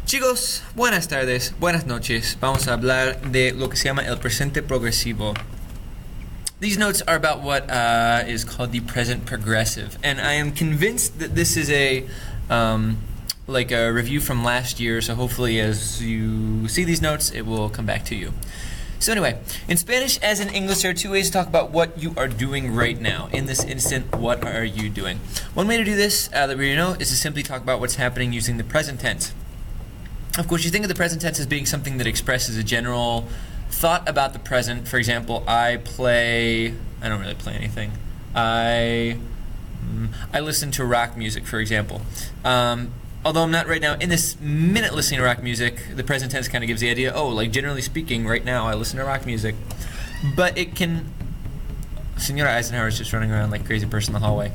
Chicos, buenas tardes, buenas noches. Vamos a hablar de lo que se llama el presente progresivo. These notes are about what is called the present progressive, and I am convinced that this is a review from last year, so hopefully as you see these notes, it will come back to you. So anyway, in Spanish as in English, there are two ways to talk about what you are doing right now. In this instant, what are you doing? One way to do this, that we know, is to simply talk about what's happening using the present tense. Of course, you think of the present tense as being something that expresses a general thought about the present. For example, I don't really play anything. I listen to rock music, for example. Although I'm not right now in this minute listening to rock music, the present tense kind of gives the idea, generally speaking, right now I listen to rock music. But it can... Senora Eisenhower is just running around like a crazy person in the hallway.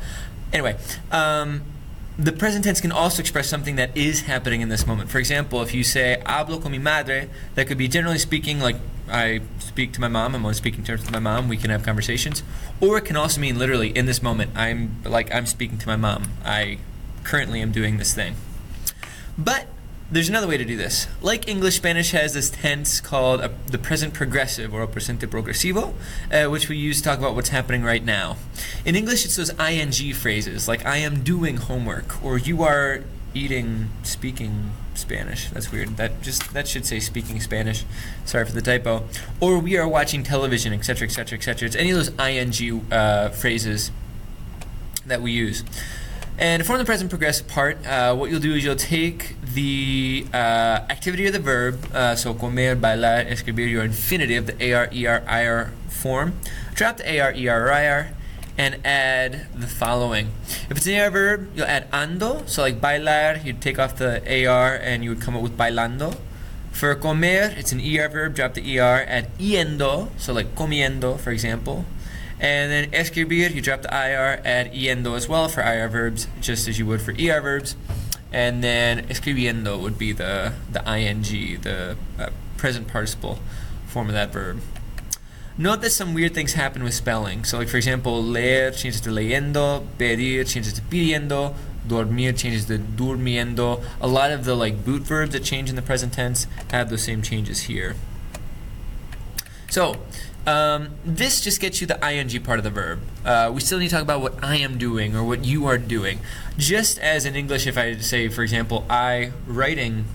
Anyway, the present tense can also express something that is happening in this moment. For example, if you say, hablo con mi madre, that could be generally speaking like I speak to my mom, I'm on speaking terms with my mom, we can have conversations. Or it can also mean literally in this moment, I'm speaking to my mom. I currently am doing this thing. But there's another way to do this. Like English, Spanish has this tense called the present progressive, or presente progresivo, which we use to talk about what's happening right now. In English, it's those ing phrases, like I am doing homework, or you are speaking Spanish. That's weird. That should say speaking Spanish. Sorry for the typo. Or we are watching television, etc., etc., etc. It's any of those ing phrases that we use. And to form the present progressive part, what you'll do is you'll take the activity of the verb, so comer, bailar, escribir, your infinitive, the AR, ER, IR form, drop the AR, ER, or IR, and add the following. If it's an AR verb, you'll add ando, so like bailar, you'd take off the AR and you would come up with bailando. For comer, it's an ER verb, drop the ER, add yendo, so like comiendo, for example. And then escribir, you drop the IR, add yendo as well for IR verbs, just as you would for ER verbs. And then escribiendo would be the ing, the present participle form of that verb. Note that some weird things happen with spelling. So like for example, leer changes to leyendo, pedir changes to pidiendo, dormir changes to durmiendo. A lot of the boot verbs that change in the present tense have those same changes here. So, this just gets you the ing part of the verb. We still need to talk about what I am doing or what you are doing. Just as in English, if I say, for example, I writing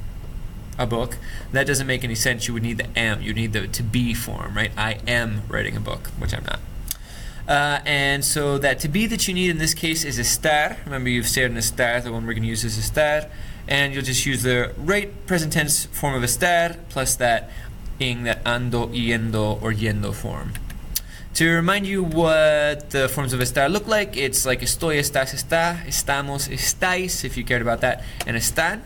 a book, that doesn't make any sense. You would need the am. You would need the to be form, right? I am writing a book, which I'm not. And so that to be that you need in this case is estar. Remember, you've said in estar, the one we're going to use is estar. And you'll just use the right present tense form of estar plus that ing, that ando, yendo, or yendo form. To remind you what the forms of estar look like, it's like estoy, estás, está, estamos, estáis, if you cared about that, and están.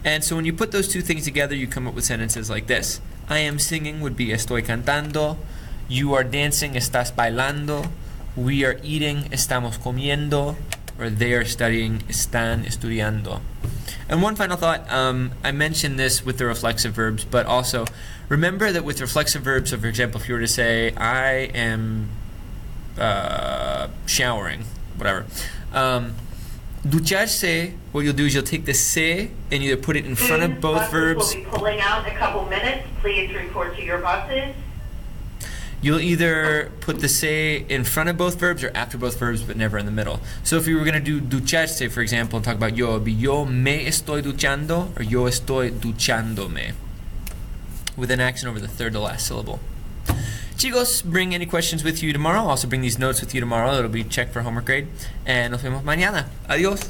And so when you put those two things together, you come up with sentences like this. I am singing would be estoy cantando. You are dancing, estás bailando. We are eating, estamos comiendo. Or they are studying, están estudiando. And one final thought, I mentioned this with the reflexive verbs, but also remember that with reflexive verbs, so for example, if you were to say, I am showering, whatever. Ducharse, what you'll do is you'll take the se and either put it in front of both verbs. Will be pulling out in a couple minutes. Please report to your buses. You'll either put the se in front of both verbs or after both verbs, but never in the middle. So if you were going to do ducharse, for example, and talk about yo, it would be yo me estoy duchando or yo estoy duchándome, with an accent over the third to last syllable. Chicos, bring any questions with you tomorrow. Also bring these notes with you tomorrow. It'll be checked for homework grade. And nos vemos mañana. Adiós.